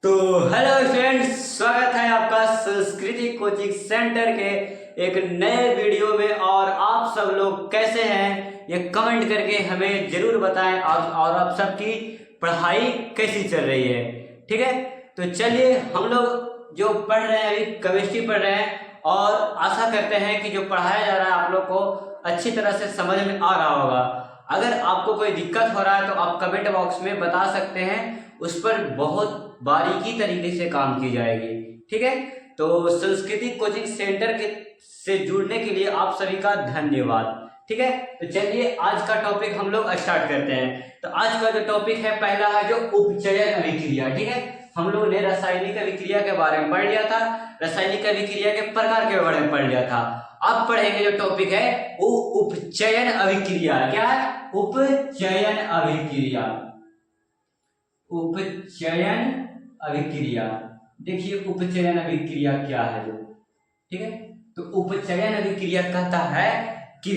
तो hello friends, स्वागत है आपका संस्कृति कोचिंग सेंटर के एक नए वीडियो में। और आप सब लोग कैसे हैं ये कमेंट करके हमें जरूर बताएं। और आप सबकी पढ़ाई कैसी चल रही है, ठीक है। तो चलिए, हम लोग जो पढ़ रहे हैं अभी केमिस्ट्री पढ़ रहे हैं, और आशा करते हैं कि जो पढ़ाया जा रहा है आप लोग को अच्छी तरह से समझ में आ रहा होगा। अगर आपको कोई दिक्कत हो रहा है तो आप कमेंट बॉक्स में बता सकते हैं, उस पर बहुत बारीकी तरीके से काम की जाएगी, ठीक है। तो संस्कृति कोचिंग सेंटर के से जुड़ने के लिए आप सभी का धन्यवाद, ठीक है। तो चलिए, आज का टॉपिक हम लोग स्टार्ट करते हैं। तो आज का जो टॉपिक है पहला है जो उपचयन अभिक्रिया, ठीक है। हम लोग ने रासायनिक अभिक्रिया के बारे में पढ़ लिया था, रासायनिक अभिक्रिया के प्रकार के बारे में पढ़ लिया था। अब पढ़ेंगे जो टॉपिक है वो उपचयन अभिक्रिया। क्या है? उपचयन अभिक्रिया। उपचयन अभिक्रिया। देखिए, उपचयन अभिक्रिया क्या है जो, ठीक है। तो उपचयन अभिक्रिया कहता है कि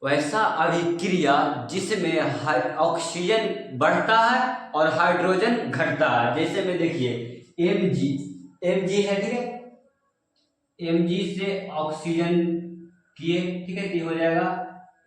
वैसा अभिक्रिया जिसमें ऑक्सीजन बढ़ता है और हाइड्रोजन घटता है। जैसे में देखिए Mg है, ठीक है। Mg से ऑक्सीजन किए, ठीक है, तो हो जाएगा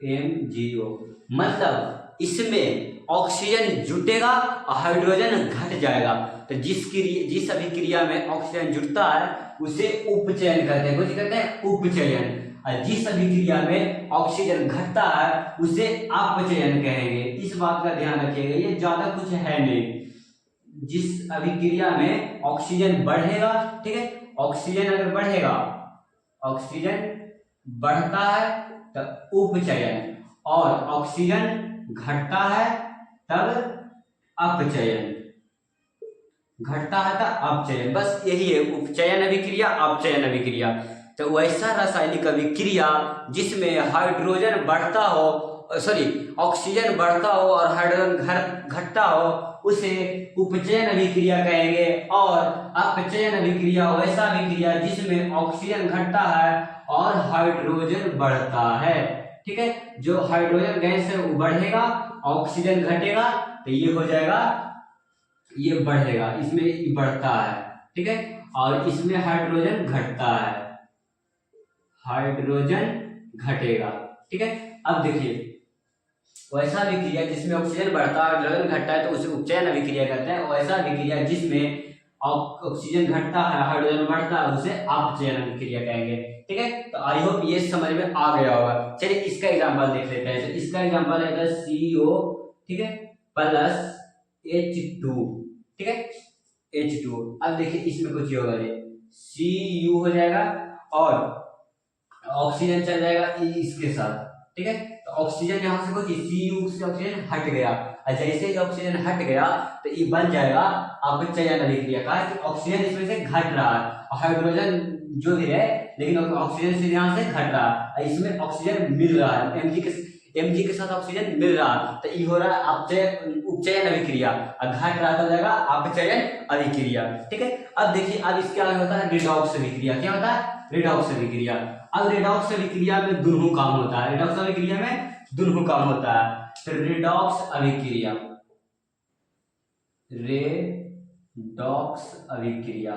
MgO। मतलब इसमें ऑक्सीजन जुटेगा और हाइड्रोजन घट जाएगा। तो जिस अभिक्रिया में ऑक्सीजन जुटता है उसे उपचयन कहते हैं। कुछ कहते हैं उपचयन। और जिस अभिक्रिया में ऑक्सीजन घटता है उसे अपचयन कहेंगे। इस बात का ध्यान रखिएगा, ये ज्यादा कुछ है नहीं। जिस अभिक्रिया में ऑक्सीजन बढ़ेगा, ठीक है, ऑक्सीजन अगर बढ़ेगा, ऑक्सीजन बढ़ता है तो उपचयन, और ऑक्सीजन घटता है तब अपचयन। घटता है तो अपचयन, बस यही है उपचयन अभिक्रिया, अपचयन अभिक्रिया। तो वैसा रासायनिक अभिक्रिया जिसमें हाइड्रोजन बढ़ता हो, ऑक्सीजन बढ़ता हो और हाइड्रोजन घटता हो उसे उपचयन अभिक्रिया कहेंगे। और अपचयन अभिक्रिया वैसा अभिक्रिया जिसमें ऑक्सीजन घटता है और हाइड्रोजन बढ़ता है, ठीक है। जो हाइड्रोजन गैस है वो बढ़ेगा, ऑक्सीजन घटेगा, तो ये हो जाएगा, ये बढ़ेगा, इसमें बढ़ता है, ठीक है। और इसमें हाइड्रोजन घटता है, हाइड्रोजन घटेगा, ठीक है। अब देखिए, वैसा अभिक्रिया जिसमें ऑक्सीजन बढ़ता है हाइड्रोजन घटता है तो उसे उपचयन अभिक्रिया कहते हैं। वैसा अभिक्रिया जिसमें ऑक्सीजन घटता है हाइड्रोजन बढ़ता है उसे अपचयन अभिक्रिया कहेंगे, ठीक है। तो आई होप ये समझ में आ गया होगा। चलिए इसका एग्जांपल देख लेते हैं। तो इसका एग्जांपल है CO, ठीक है, प्लस H2, ठीक है, H2। अब देखिए इसमें कुछ होगा, Cu हो जाएगा और ऑक्सीजन चल जाएगा इसके साथ, ठीक है। तो ऑक्सीजन यहाँ से कुछ Cu से ऑक्सीजन हट गया, और जैसे ही ऑक्सीजन हट गया तो ये बन जाएगा अपचयन अभिक्रिया का, कि ऑक्सीजन इसमें से घट रहा है और हाइड्रोजन जो भी है लेकिन ऑक्सीजन से यहाँ से घट रहा है, इसमें ऑक्सीजन मिल रहा है, Mg के साथ ऑक्सीजन मिल रहा है, तो ये हो रहा है उपचयन अभिक्रिया। और घट रहा हो जाएगा अपचयन अभिक्रिया, ठीक है। अब देखिए, अब इसके आगे होता है रिडॉक्स अभिक्रिया। क्या होता है? रिडॉक्स अभिक्रिया। अब रिडॉक्स अभिक्रिया में दोनों काम होता है, रिडॉक्स अभिक्रिया में दोनों काम होता है। तो रिडॉक्स अभिक्रिया, रेडॉक्स अभिक्रिया।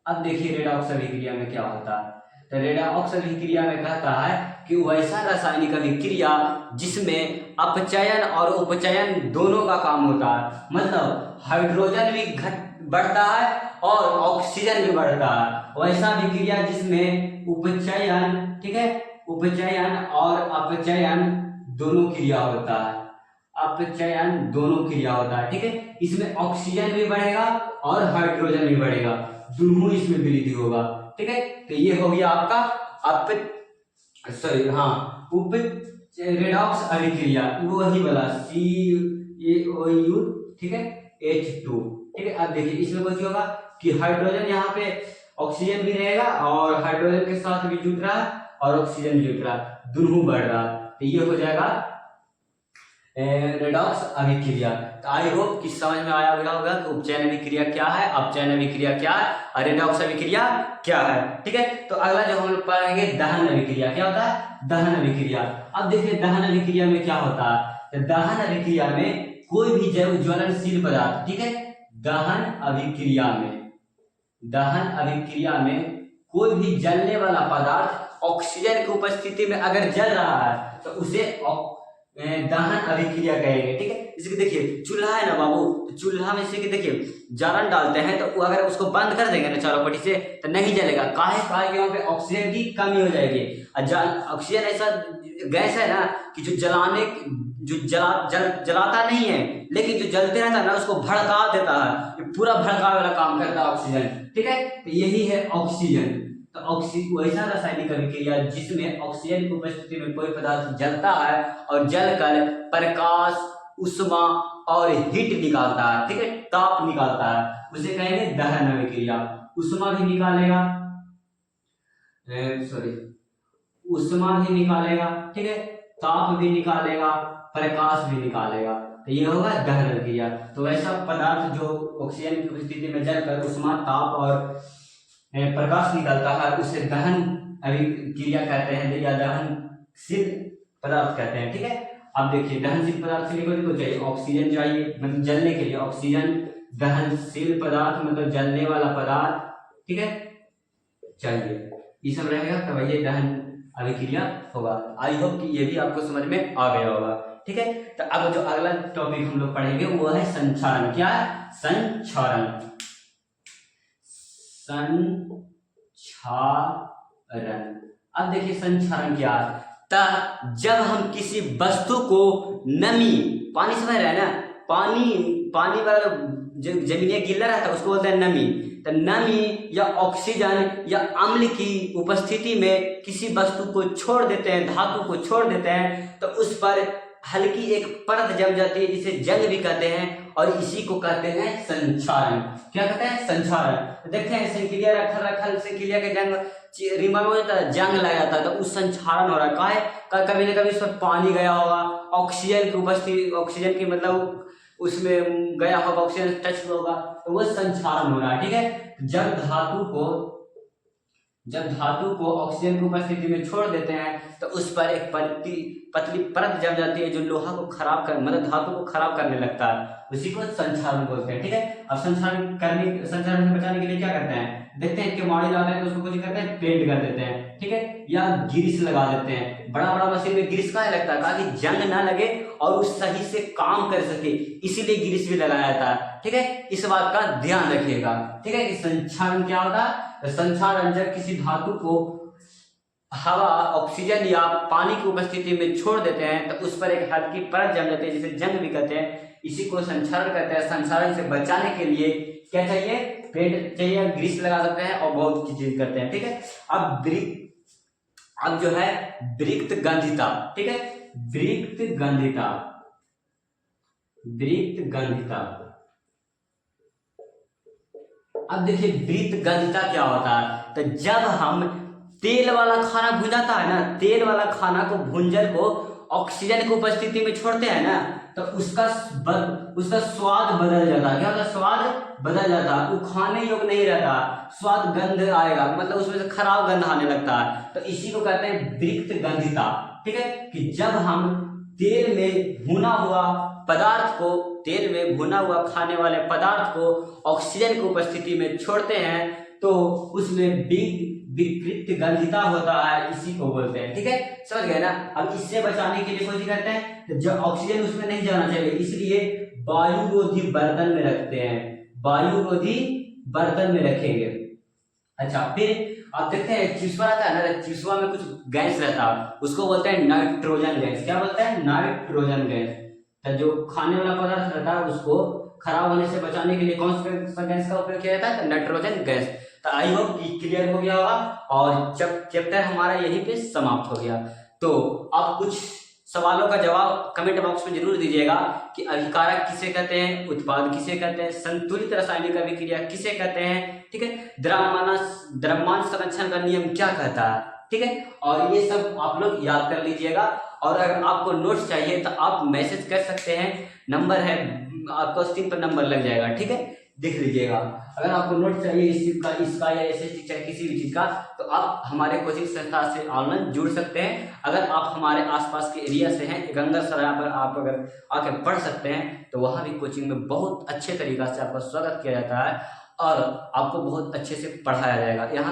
अब देखिए रेडॉक्स अभिक्रिया में क्या होता है। तो रेडॉक्स अभिक्रिया में कहता है कि वैसा रासायनिक अभिक्रिया जिसमें अपचयन और उपचयन दोनों का काम होता है। मतलब हाइड्रोजन भी बढ़ता है और ऑक्सीजन भी बढ़ता है। वैसा अभिक्रिया जिसमें उपचयन, ठीक है, उपचयन और अपचयन दोनों क्रिया होता है, अपचयन दोनों क्रिया होता है, ठीक है। इसमें ऑक्सीजन भी बढ़ेगा और हाइड्रोजन भी बढ़ेगा, दोनों इसमें वृद्धि होगा, ठीक है। तो ये हो गया आपका रेडॉक्स अभिक्रिया, वही वाला CaOU, ठीक है, H2, ठीक है। अब देखिए इसमें कुछ होगा कि हाइड्रोजन यहाँ पे ऑक्सीजन भी रहेगा और हाइड्रोजन के साथ भी जुट रहा है और ऑक्सीजन भी जुट रहा है, दोनों बढ़ रहा है, तो ये हो जाएगा रेडॉक्स अभिक्रिया। तो आई होप कि समझ में आया होगा कि उपचयन अभिक्रिया क्या है, अपचयन अभिक्रिया क्या है और रेडॉक्स अभिक्रिया क्या है, ठीक है। तो अगला जो हम लोग पढ़ेंगे दहन अभिक्रिया। क्या होता है? दहन अभिक्रिया। अब देखिए दहन अभिक्रिया में क्या होता है। तो दहन अभिक्रिया में कोई भी जैव ज्वलनशील पदार्थ, ठीक है, दहन अभिक्रिया में कोई भी जलने वाला पदार्थ ऑक्सीजन की उपस्थिति में अगर जल रहा है तो उसे दहन अभिक्रिया कहेंगे। ठीक है, जैसे कि देखिए चूल्हा है ना बाबू, तो चूल्हा में से कि देखिए जारन डालते हैं तो अगर उसको बंद कर देंगे ना चारों पट्टी से तो नहीं जलेगा। काहे कि वहाँ पे ऑक्सीजन की कमी हो जाएगी। ऑक्सीजन ऐसा गैस है ना कि जो जलाता नहीं है, लेकिन जो जलते रहता है ना उसको भड़का देता है। ये पूरा भड़काने वाला काम करता है ऑक्सीजन। ठीक है, तो यही है ऑक्सीजन। तो वैसा रासायनिक अभिक्रिया जिसमें ऑक्सीजन की उपस्थिति में कोई पदार्थ जलता है और जलकर प्रकाश, उष्मा और हीट निकालता है। ठीक है, ताप निकालता है, उसे कहेंगे दहन अभिक्रिया। उष्मा भी निकालेगा, उष्मा भी निकालेगा, ठीक है, ताप भी निकालेगा, प्रकाश भी निकालेगा, तो ये होगा दहन अभिक्रिया। तो ऐसा पदार्थ जो ऑक्सीजन की उपस्थिति में जलकर उष्मा, ताप और प्रकाश निकालता है उसे दहन अभिक्रिया कहते हैं या दहनशील पदार्थ कहते हैं। ठीक है, अब देखिए दहनशील पदार्थ के लिए को चाहिए ऑक्सीजन चाहिए, मतलब जलने के लिए ऑक्सीजन। दहनशील पदार्थ मतलब जलने वाला पदार्थ, ठीक है, चाहिए। ये सब रहेगा तब ये दहन अभिक्रिया होगा। आई होप कि ये भी आपको समझ में आ गया होगा। ठीक है, तो अब जो अगला टॉपिक हम लोग पढ़ेंगे वो है संक्षारण। क्या है? संक्षारण। अब देखिए संक्षारण क्या है। जब हम किसी वस्तु को नमी, पानी समझ रहे हैं ना, पानी वाला जो जमीन गीला रहता है उसको बोलते हैं नमी। तो नमी या ऑक्सीजन या अम्ल की उपस्थिति में किसी वस्तु को छोड़ देते हैं, धातु को छोड़ देते हैं, तो उस पर हल्की एक परत जम जाती है जिसे जंग भी कहते हैं, और इसी को कहते हैं संक्षारण। क्या कहते हैं? संक्षारण। देखते हैं संक्रिया रखल संक्रिया के जंग रिमा में होता है, जंग लगा जाता है, तो उस संक्षारण हो रहा है। कभी न कभी उस पर पानी गया होगा, ऑक्सीजन की उपस्थिति, ऑक्सीजन की मतलब उसमें गया होगा, ऑक्सीजन टच होगा, तो वो संक्षारण हो रहा है। ठीक है, जब धातु को ऑक्सीजन की उपस्थिति में छोड़ देते हैं तो उस पर एक पतली परत जम जाती है जो लोहा को खराब कर, मतलब धातु को खराब करने लगता है, उसी को संक्षारण बोलते हैं। ठीक है, अब संक्षारण से बचाने के लिए क्या करते हैं? देखते हैं कि माड़ी लाते हैं तो उसको कुछ करते हैं, पेंट कर देते हैं। ठीक है, या ग्रीस लगा देते हैं। बड़ा मशीन में ग्रीस का लगता है ताकि जंग ना लगे और उस सही से काम कर सके, इसीलिए ग्रीस भी लगाया जाता है। ठीक है, इस बात का ध्यान रखिएगा। ठीक है, कि संक्षारण क्या होता है? संक्षारण जब किसी धातु को हवा, ऑक्सीजन या पानी की उपस्थिति में छोड़ देते हैं तो उस पर एक हल्की परत जम जाती है जिसे जंग भी कहते हैं, इसी को संक्षारण कहते हैं। संक्षारण से बचाने के लिए क्या चाहिए? पेंट चाहिए, ग्रीस लगा सकते हैं और बहुत सी चीज करते हैं। ठीक है, अब जो है वृत्त गंधिता। ठीक है, वृत्त गंधिता। अब देखिए वृत्त गंधिता क्या होता है। तो जब हम तेल वाला खाना भुंजाता है ना, तेल वाला खाना को भुंजन को ऑक्सीजन की उपस्थिति में छोड़ते हैं ना, तो उसका स्वाद बदल जाता है। क्या होता है? स्वाद बदल जाता है, वो खाने योग्य नहीं रहता, स्वाद गंध आएगा, मतलब उसमें से खराब गंध आने लगता है, तो इसी को कहते हैं वृत्त गंधिता। ठीक है, कि जब हम तेल में भुना हुआ खाने वाले पदार्थ को ऑक्सीजन की उपस्थिति में छोड़ते हैं तो उसमें विकृत गंधिता होता है, इसी को बोलते हैं। ठीक है, समझ गए ना। अब इससे बचाने के लिए कोशिश करते हैं तो जब ऑक्सीजन उसमें नहीं जाना चाहिए, इसलिए वायुरोधी बर्तन में रखते हैं, वायुरोधी बर्तन में रखेंगे। अच्छा, फिर आप देखते हैं चिप्सवा रहता है ना, चिप्सवा में कुछ गैस रहता है, उसको बोलते हैं नाइट्रोजन गैस। क्या बोलते हैं? Nitrogen gas. तो जो खाने वाला पदार्थ रहता है उसको खराब होने से बचाने के लिए कौन सा गैस का उपयोग किया जाता है? Nitrogen gas. तो आई होप क्लियर हो गया होगा और चैप्टर हमारा यहीं पे समाप्त हो गया। तो आप कुछ सवालों का जवाब कमेंट बॉक्स में जरूर दीजिएगा कि अभिकारक किसे कहते हैं, उत्पाद किसे कहते हैं, संतुलित रासायनिक अभिक्रिया किसे कहते हैं। ठीक है, द्रव्यमान संरक्षण का नियम क्या कहता है। ठीक है, और ये सब आप लोग याद कर लीजिएगा। और अगर आपको नोट्स चाहिए तो आप मैसेज कर सकते हैं, नंबर है आपको स्क्रीन पर, नंबर लग जाएगा। ठीक है, देख लीजिएगा। अगर आपको नोट चाहिए इस चीज का, इसका या एसएसटी चाहे किसी भी चीज का, तो आप हमारे कोचिंग संस्था से ऑनलाइन जुड़ सकते हैं। अगर आप हमारे आसपास के एरिया से हैं, गंगासराय पर आप अगर आके पढ़ सकते हैं, तो वहाँ भी कोचिंग में बहुत अच्छे तरीका से आपका स्वागत किया जाता है और आपको बहुत अच्छे से पढ़ाया जाएगा। यहाँ